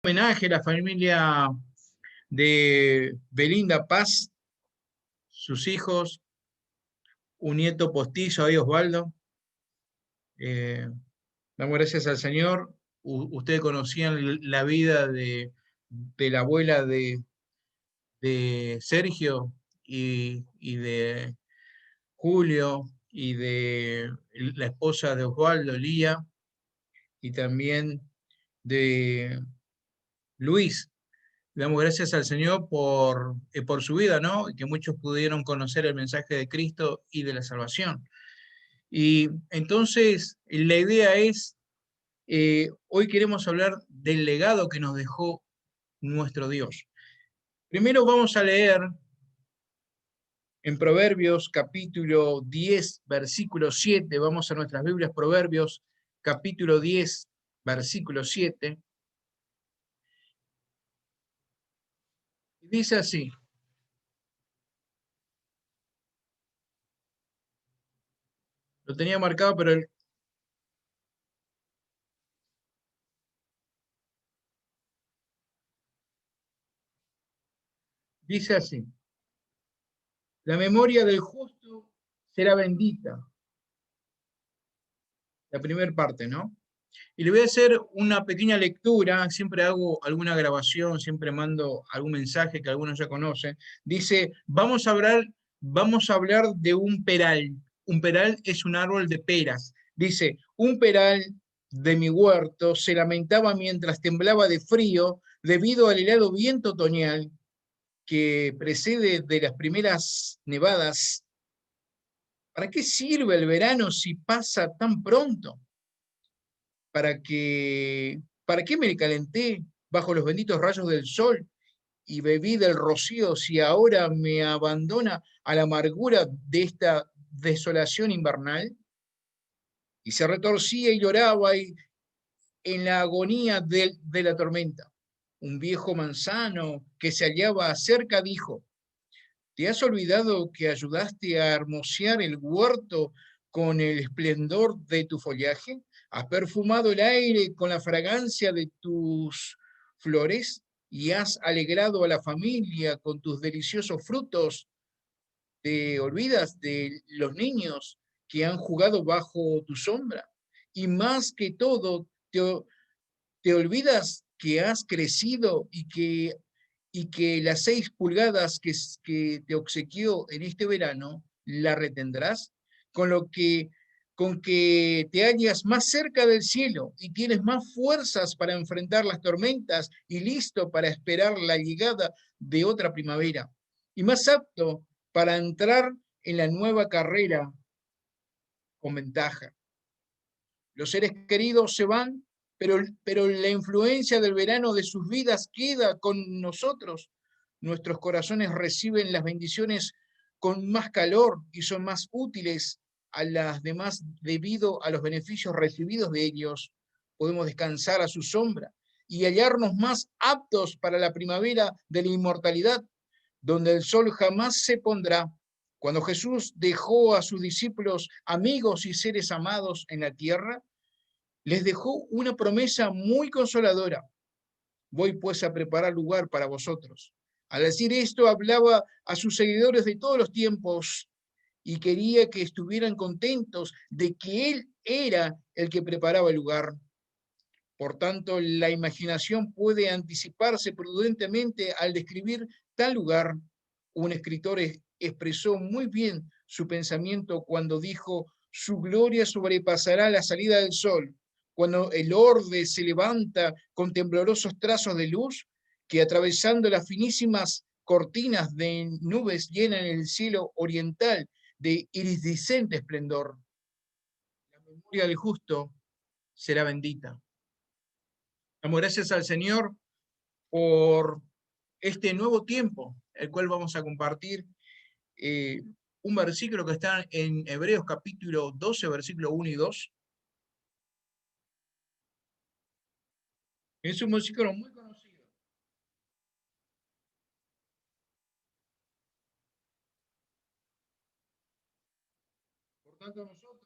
Homenaje a la familia de Belinda Paz, sus hijos, un nieto postizo ahí, Osvaldo. Eh, Damos gracias al Señor. Ustedes conocían la vida de la abuela de Sergio y de Julio y de la esposa de Osvaldo, Lía, y también de Luis. Le damos gracias al Señor por su vida, ¿no? Y que muchos pudieron conocer el mensaje de Cristo y de la salvación. Y entonces la idea es, hoy queremos hablar del legado que nos dejó nuestro Dios. Primero vamos a leer en Proverbios capítulo 10, versículo 7. Vamos a nuestras Biblias, Proverbios capítulo 10, versículo 7. Y dice así, lo tenía marcado, pero dice así. La memoria del justo será bendita. La primera parte, ¿no? Y le voy a hacer una pequeña lectura, siempre hago alguna grabación, siempre mando algún mensaje que algunos ya conocen. Dice, vamos a hablar de un peral. Un peral es un árbol de peras. Dice, un peral de mi huerto se lamentaba mientras temblaba de frío debido al helado viento otoñal que precede de las primeras nevadas. ¿Para qué sirve el verano si pasa tan pronto? ¿Para qué me calenté bajo los benditos rayos del sol y bebí del rocío si ahora me abandona a la amargura de esta desolación invernal? Y se retorcía y lloraba en la agonía de la tormenta. Un viejo manzano que se hallaba cerca dijo, ¿te has olvidado que ayudaste a hermosear el huerto con el esplendor de tu follaje? ¿Has perfumado el aire con la fragancia de tus flores? ¿Y has alegrado a la familia con tus deliciosos frutos? ¿Te olvidas de los niños que han jugado bajo tu sombra? Y más que todo, te olvidas que has crecido y que las 6 pulgadas que te obsequió en este verano la retendrás, con lo que con que te hallas más cerca del cielo y tienes más fuerzas para enfrentar las tormentas y listo para esperar la llegada de otra primavera, y más apto para entrar en la nueva carrera con ventaja. Los seres queridos se van, pero la influencia del verano de sus vidas queda con nosotros. Nuestros corazones reciben las bendiciones con más calor y son más útiles a las demás debido a los beneficios recibidos de ellos. Podemos descansar a su sombra y hallarnos más aptos para la primavera de la inmortalidad, donde el sol jamás se pondrá. Cuando Jesús dejó a sus discípulos, amigos y seres amados en la tierra, les dejó una promesa muy consoladora. Voy pues a preparar lugar para vosotros. Al decir esto, hablaba a sus seguidores de todos los tiempos y quería que estuvieran contentos de que Él era el que preparaba el lugar. Por tanto, la imaginación puede anticiparse prudentemente al describir tal lugar. Un escritor expresó muy bien su pensamiento cuando dijo, su gloria sobrepasará la salida del sol, cuando el orbe se levanta con temblorosos trazos de luz que atravesando las finísimas cortinas de nubes llenan el cielo oriental de iridiscente esplendor. La memoria del justo será bendita. Damos gracias al Señor por este nuevo tiempo, el cual vamos a compartir eh, un versículo que está en Hebreos capítulo 12, versículo 1 y 2. Es un versículo muy conocido. Por tanto, nosotros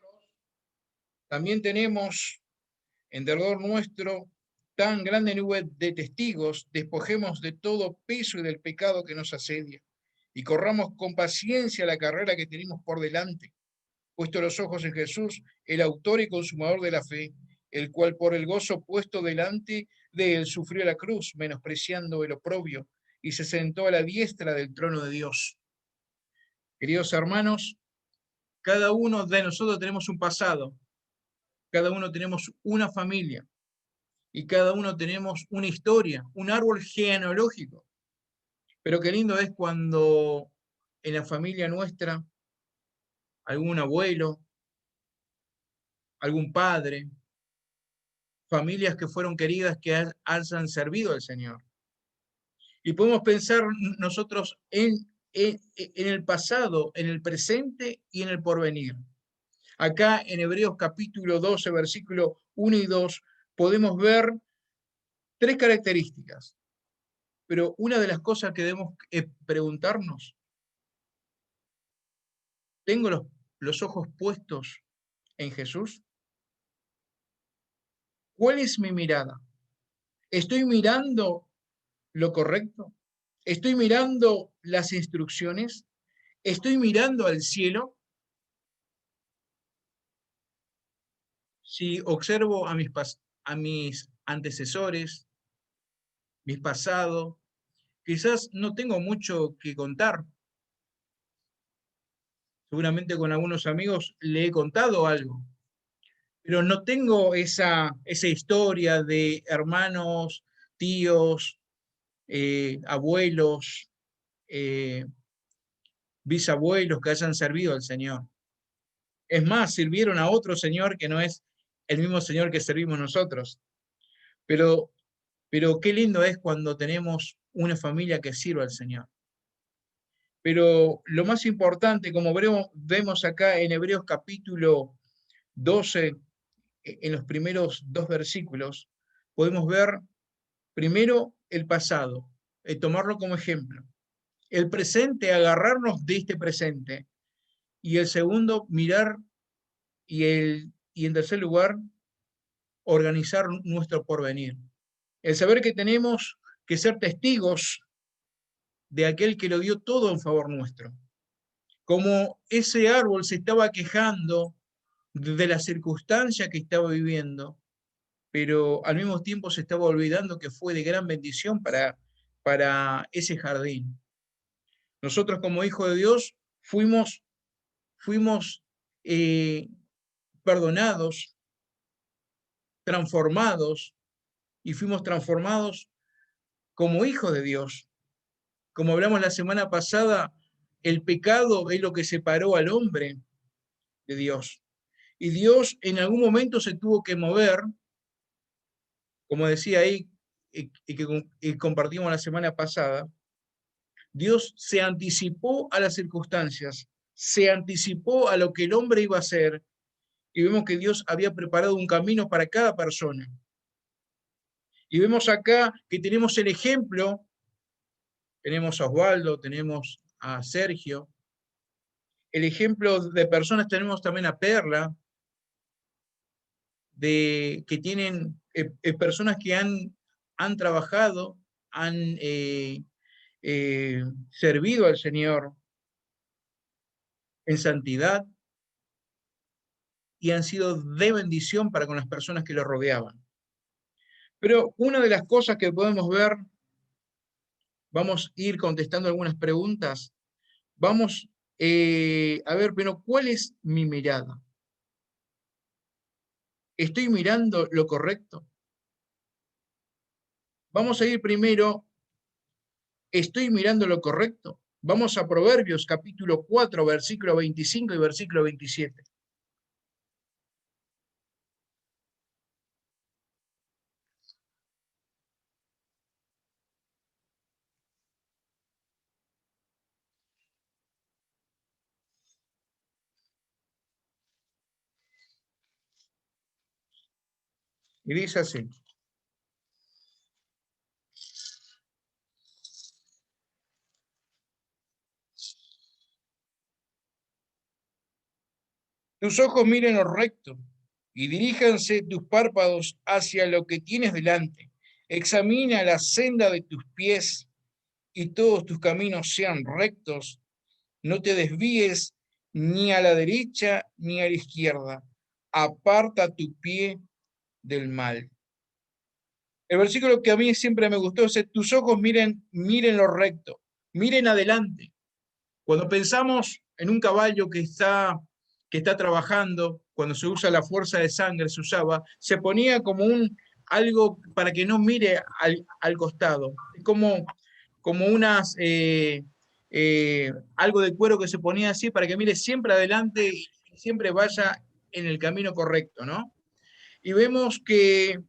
también tenemos en derredor nuestro tan grande nube de testigos, despojemos de todo peso y del pecado que nos asedia, y corramos con paciencia la carrera que tenemos por delante, puesto los ojos en Jesús, el autor y consumador de la fe, el cual por el gozo puesto delante de él sufrió la cruz, menospreciando el oprobio, y se sentó a la diestra del trono de Dios. Queridos hermanos, cada uno de nosotros tenemos un pasado, cada uno tenemos una familia, y cada uno tenemos una historia, un árbol genealógico. Pero qué lindo es cuando en la familia nuestra algún abuelo, algún padre, familias que fueron queridas que han servido al Señor. Y podemos pensar nosotros en el pasado, en el presente y en el porvenir. Acá en Hebreos capítulo 12, versículo 1 y 2, podemos ver tres características. Pero una de las cosas que debemos preguntarnos, ¿tengo los ojos puestos en Jesús? ¿Cuál es mi mirada? ¿Estoy mirando lo correcto? ¿Estoy mirando las instrucciones? ¿Estoy mirando al cielo? Si observo a mis antecesores, mi pasado, quizás no tengo mucho que contar. Seguramente con algunos amigos le he contado algo, pero no tengo esa historia de hermanos, tíos, abuelos, eh, bisabuelos que hayan servido al Señor. Es más, sirvieron a otro Señor que no es el mismo Señor que servimos nosotros. Pero, pero qué lindo es cuando tenemos una familia que sirva al Señor. Pero lo más importante, como vemos acá en Hebreos capítulo 12, en los primeros dos versículos, podemos ver primero el pasado, tomarlo como ejemplo. El presente, agarrarnos de este presente. Y el segundo, mirar y en tercer lugar, organizar nuestro porvenir. El saber que tenemos que ser testigos de aquel que lo dio todo en favor nuestro. Como ese árbol se estaba quejando de la circunstancia que estaba viviendo, pero al mismo tiempo se estaba olvidando que fue de gran bendición para ese jardín. Nosotros como hijos de Dios fuimos eh, perdonados, transformados, y fuimos transformados como hijos de Dios. Como hablamos la semana pasada, el pecado es lo que separó al hombre de Dios. Y Dios en algún momento se tuvo que mover, como decía ahí, y que compartimos la semana pasada. Dios se anticipó a las circunstancias, se anticipó a lo que el hombre iba a hacer, y vemos que Dios había preparado un camino para cada persona. Y vemos acá que tenemos el ejemplo, tenemos a Osvaldo, tenemos a Sergio, el ejemplo de personas, tenemos también a Perla, que tienen personas que han trabajado, han servido al Señor en santidad y han sido de bendición para con las personas que lo rodeaban. Pero una de las cosas que podemos ver, vamos a ir contestando algunas preguntas, vamos a ver, pero ¿cuál es mi mirada? ¿Estoy mirando lo correcto? Vamos a ir primero, ¿estoy mirando lo correcto? Vamos a Proverbios capítulo 4, versículo 25 y versículo 27. Y dice así: tus ojos miren lo recto y diríjanse tus párpados hacia lo que tienes delante. Examina la senda de tus pies y todos tus caminos sean rectos. No te desvíes ni a la derecha ni a la izquierda. Aparta tu pie del mal. El versículo que a mí siempre me gustó es: tus ojos miren lo recto, miren adelante. Cuando pensamos en un caballo que está trabajando, cuando se usa la fuerza de sangre, se ponía como algo para que no mire al costado, como algo de cuero que se ponía así para que mire siempre adelante y siempre vaya en el camino correcto, ¿no? Y vemos que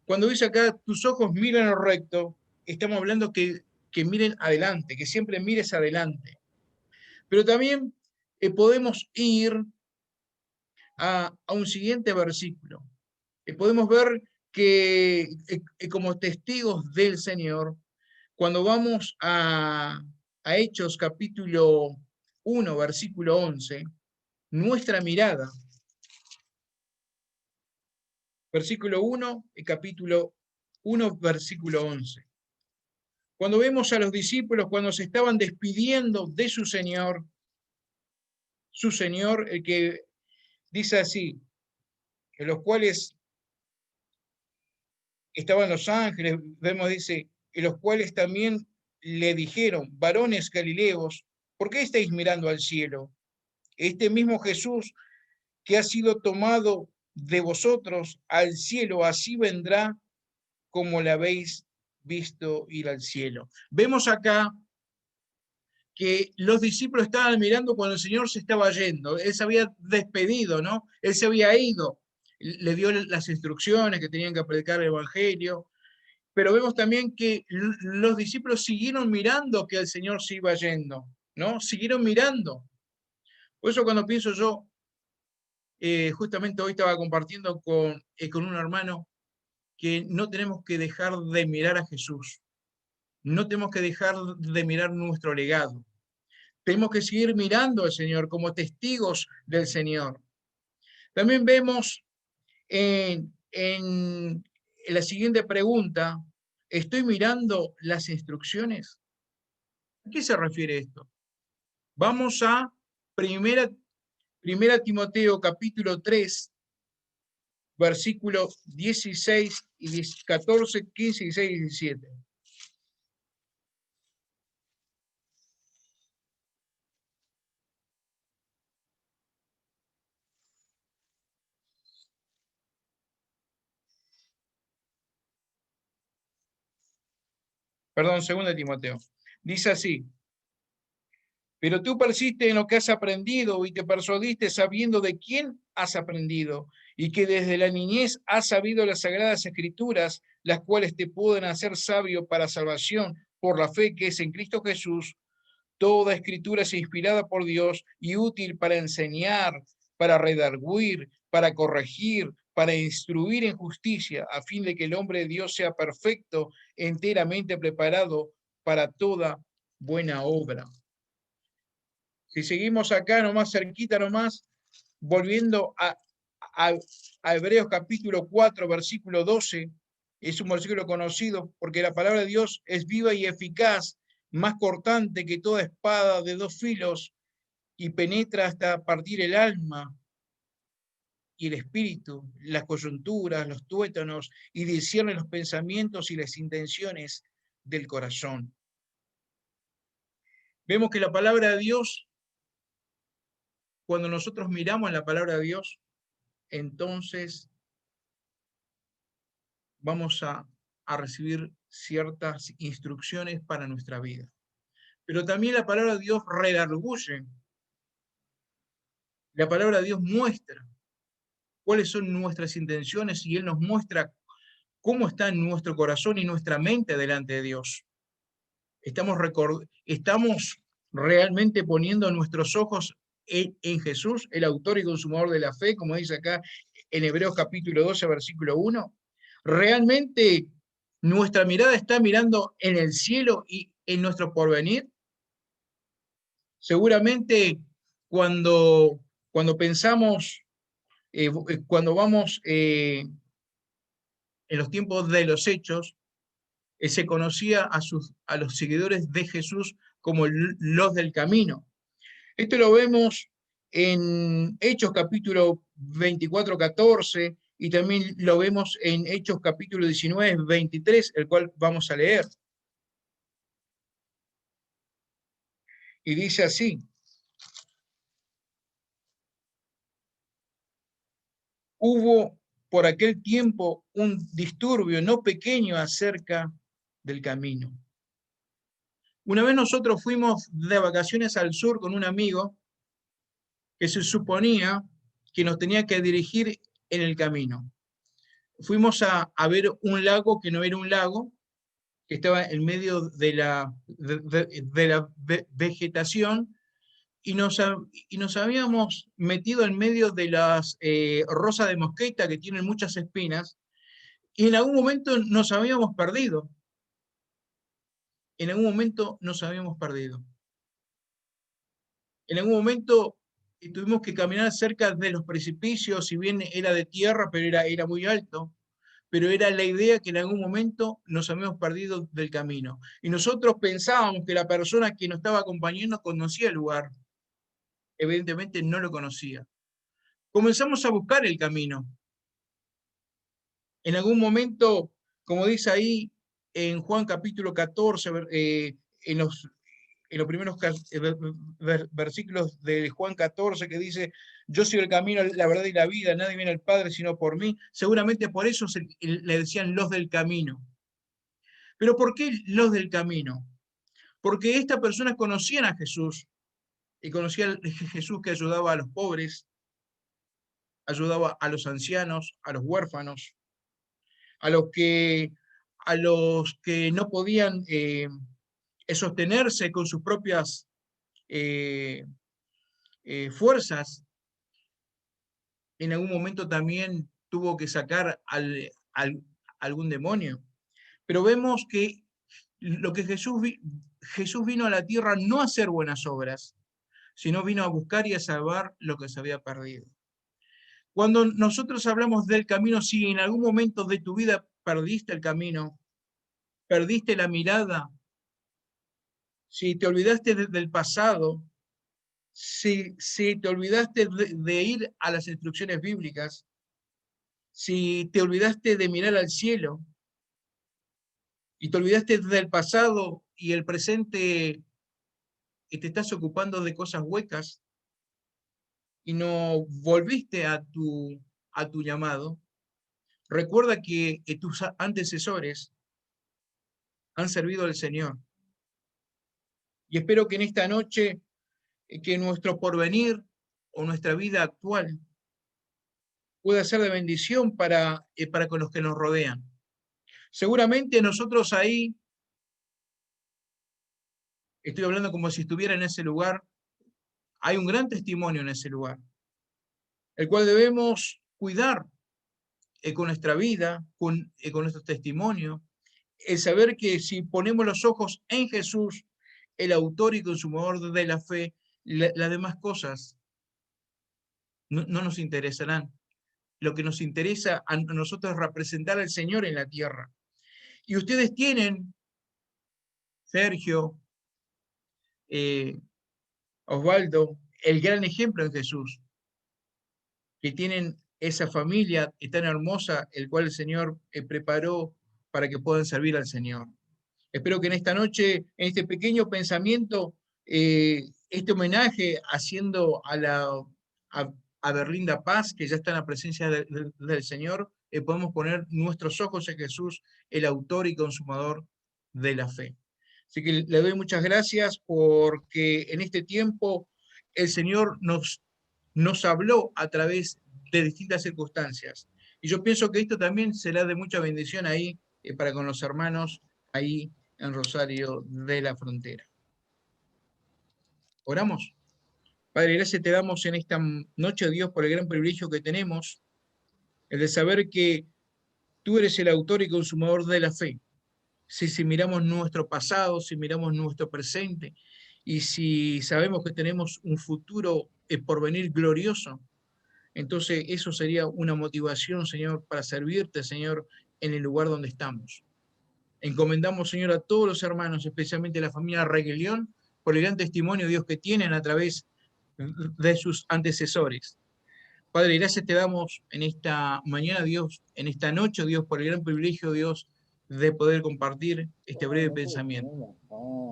cuando dice acá, tus ojos miran lo recto, estamos hablando que miren adelante, que siempre mires adelante. Pero también podemos ir a un siguiente versículo. Podemos ver que como testigos del Señor, cuando vamos a Hechos capítulo 1, versículo 11, nuestra mirada, versículo 1, capítulo 1, versículo 11. Cuando vemos a los discípulos, cuando se estaban despidiendo de su Señor, el que dice así, en los cuales estaban los ángeles, vemos, dice, en los cuales también le dijeron, varones galileos, ¿por qué estáis mirando al cielo? Este mismo Jesús que ha sido tomado de vosotros al cielo, así vendrá como le habéis visto ir al cielo. Vemos acá que los discípulos estaban mirando cuando el Señor se estaba yendo. Él se había despedido, ¿no? Él se había ido. Le dio las instrucciones que tenían que predicar el Evangelio. Pero vemos también que los discípulos siguieron mirando que el Señor se iba yendo, ¿no? Siguieron mirando. Por eso cuando pienso yo, justamente hoy estaba compartiendo con un hermano que no tenemos que dejar de mirar a Jesús. No tenemos que dejar de mirar nuestro legado. Tenemos que seguir mirando al Señor como testigos del Señor. También vemos en la siguiente pregunta, ¿estoy mirando las instrucciones? ¿A qué se refiere esto? Vamos a primera Timoteo capítulo 3, versículos 16 y 14, 15, 16 y 17. Perdón, 2 Timoteo. Dice así: pero tú persiste en lo que has aprendido y te persuadiste sabiendo de quién has aprendido y que desde la niñez has sabido las sagradas escrituras, las cuales te pueden hacer sabio para salvación por la fe que es en Cristo Jesús. Toda escritura es inspirada por Dios y útil para enseñar, para redarguir, para corregir, para instruir en justicia, a fin de que el hombre de Dios sea perfecto, enteramente preparado para toda buena obra. Si seguimos acá nomás, cerquita nomás, volviendo a Hebreos capítulo 4, versículo 12, es un versículo conocido porque la palabra de Dios es viva y eficaz, más cortante que toda espada de 2 filos y penetra hasta partir el alma y el espíritu, las coyunturas, los tuétanos, y discierne los pensamientos y las intenciones del corazón. Vemos que la palabra de Dios, cuando nosotros miramos la palabra de Dios, entonces vamos a recibir ciertas instrucciones para nuestra vida. Pero también la palabra de Dios redarguye, la palabra de Dios muestra cuáles son nuestras intenciones y Él nos muestra cómo está nuestro corazón y nuestra mente delante de Dios. Estamos realmente poniendo nuestros ojos en Jesús, el autor y consumador de la fe, como dice acá en Hebreos capítulo 12, versículo 1. ¿Realmente nuestra mirada está mirando en el cielo y en nuestro porvenir? Seguramente cuando pensamos Cuando vamos en los tiempos de los Hechos, se conocía a los seguidores de Jesús como los del camino. Esto lo vemos en Hechos capítulo 24-14 y también lo vemos en Hechos capítulo 19-23, el cual vamos a leer. Y dice así: hubo por aquel tiempo un disturbio no pequeño acerca del camino. Una vez nosotros fuimos de vacaciones al sur con un amigo que se suponía que nos tenía que dirigir en el camino. Fuimos a ver un lago que no era un lago, que estaba en medio de la vegetación, y nos habíamos metido en medio de las rosas de mosqueta que tienen muchas espinas, y en algún momento nos habíamos perdido. En algún momento nos habíamos perdido. En algún momento tuvimos que caminar cerca de los precipicios, si bien era de tierra, pero era muy alto, pero era la idea que en algún momento nos habíamos perdido del camino. Y nosotros pensábamos que la persona que nos estaba acompañando conocía el lugar. Evidentemente no lo conocía. Comenzamos a buscar el camino. En algún momento, como dice ahí en Juan capítulo 14, en los primeros versículos de Juan 14, que dice: yo soy el camino, la verdad y la vida, nadie viene al Padre sino por mí. Seguramente por eso le decían los del camino. Pero ¿por qué los del camino? Porque estas personas conocían a Jesús, y conocían a Jesús que ayudaba a los pobres, ayudaba a los ancianos, a los huérfanos, a los que, a los que no podían sostenerse con sus propias eh, fuerzas. En algún momento también tuvo que sacar algún demonio. Pero vemos que lo que Jesús vino a la tierra no a hacer buenas obras, sino vino a buscar y a salvar lo que se había perdido. Cuando nosotros hablamos del camino, si en algún momento de tu vida perdiste el camino, perdiste la mirada, si te olvidaste del pasado, si te olvidaste de ir a las instrucciones bíblicas, si te olvidaste de mirar al cielo y te olvidaste del pasado y el presente y te estás ocupando de cosas huecas y no volviste a tu llamado, recuerda que tus antecesores han servido al Señor. Y espero que en esta noche, que nuestro porvenir o nuestra vida actual pueda ser de bendición para con los que nos rodean. Seguramente nosotros ahí, estoy hablando como si estuviera en ese lugar, hay un gran testimonio en ese lugar, el cual debemos cuidar con nuestra vida, con nuestro testimonio, el saber que si ponemos los ojos en Jesús, el autor y consumador de la fe, las demás cosas no nos interesarán. Lo que nos interesa a nosotros es representar al Señor en la tierra. Y ustedes tienen, Sergio, Osvaldo, el gran ejemplo en Jesús, que tienen esa familia tan hermosa, el cual el Señor preparó para que puedan servir al Señor. Espero que en esta noche, en este pequeño pensamiento, este homenaje haciendo a, a Berlinda Paz, que ya está en la presencia del Señor, podemos poner nuestros ojos en Jesús, el autor y consumador de la fe. Así que le doy muchas gracias porque en este tiempo el Señor nos habló a través de distintas circunstancias. Y yo pienso que esto también será de mucha bendición ahí para con los hermanos ahí en Rosario de la Frontera. Oramos. Padre, gracias te damos en esta noche, Dios, por el gran privilegio que tenemos, el de saber que tú eres el autor y consumador de la fe. Si miramos nuestro pasado, si miramos nuestro presente, y si sabemos que tenemos un futuro por venir glorioso, Entonces, eso sería una motivación, Señor, para servirte, Señor, en el lugar donde estamos. Encomendamos, Señor, a todos los hermanos, especialmente a la familia Reguelión, por el gran testimonio, Dios, que tienen a través de sus antecesores. Padre, gracias te damos en esta mañana, Dios, en esta noche, Dios, por el gran privilegio, Dios, de poder compartir este breve pensamiento.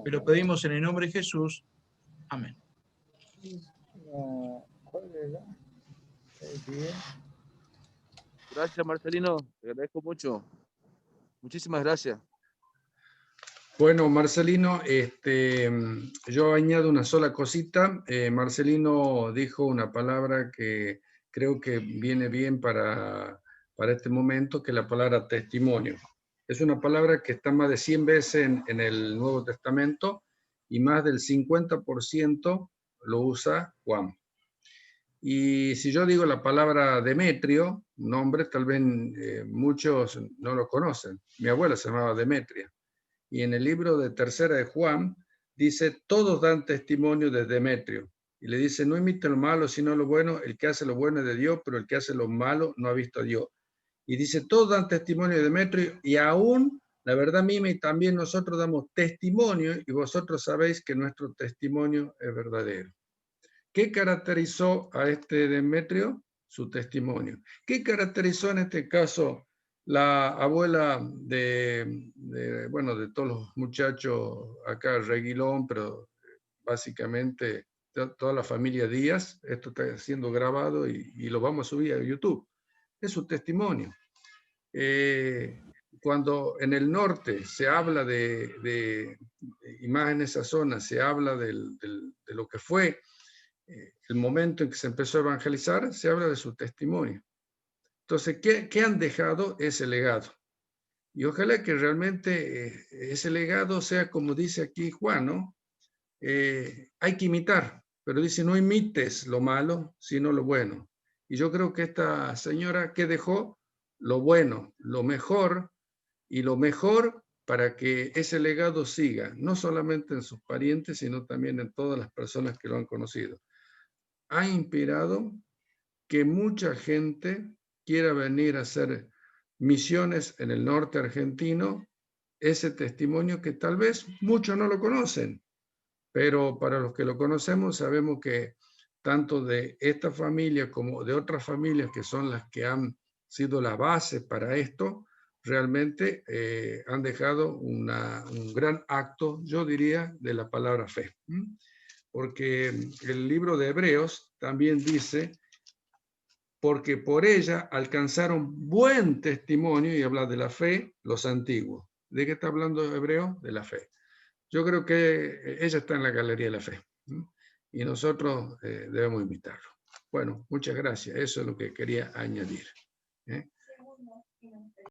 Te lo pedimos en el nombre de Jesús. Amén. Gracias, Marcelino. Te agradezco mucho. Muchísimas gracias. Bueno, Marcelino, yo añado una sola cosita. Marcelino dijo una palabra que creo que viene bien para este momento, que es la palabra testimonio. Es una palabra que está más de 100 veces en el Nuevo Testamento y más del 50% lo usa Juan. Y si yo digo la palabra Demetrio, nombre, tal vez muchos no lo conocen. Mi abuela se llamaba Demetria. Y en el libro de Tercera de Juan dice, todos dan testimonio de Demetrio. Y le dice, no imiten lo malo, sino lo bueno. El que hace lo bueno es de Dios, pero el que hace lo malo no ha visto a Dios. Y dice, todos dan testimonio de Demetrio, y aún la verdad misma, y también nosotros damos testimonio, y vosotros sabéis que nuestro testimonio es verdadero. ¿Qué caracterizó a este Demetrio? Su testimonio. ¿Qué caracterizó en este caso la abuela de todos los muchachos acá, Reguilón, pero básicamente toda la familia Díaz? Esto está siendo grabado y lo vamos a subir a YouTube. Es su testimonio. Cuando en el norte se habla y más en esa zona, se habla de lo que fue el momento en que se empezó a evangelizar, se habla de su testimonio. Entonces, ¿qué han dejado? Ese legado. Y ojalá que realmente ese legado sea como dice aquí Juan, ¿no? Hay que imitar, pero dice, no imites lo malo, sino lo bueno. Y yo creo que esta señora que dejó lo bueno, lo mejor, y lo mejor para que ese legado siga, no solamente en sus parientes, sino también en todas las personas que lo han conocido. Ha inspirado que mucha gente quiera venir a hacer misiones en el norte argentino, ese testimonio que tal vez muchos no lo conocen, pero para los que lo conocemos sabemos que tanto de esta familia como de otras familias que son las que han sido la base para esto, realmente han dejado un gran acto, yo diría, de la palabra fe. Porque el libro de Hebreos también dice, porque por ella alcanzaron buen testimonio, y habla de la fe, los antiguos. ¿De qué está hablando Hebreo? De la fe. Yo creo que ella está en la galería de la fe, y nosotros debemos imitarlo. Bueno, muchas gracias. Eso es lo que quería añadir.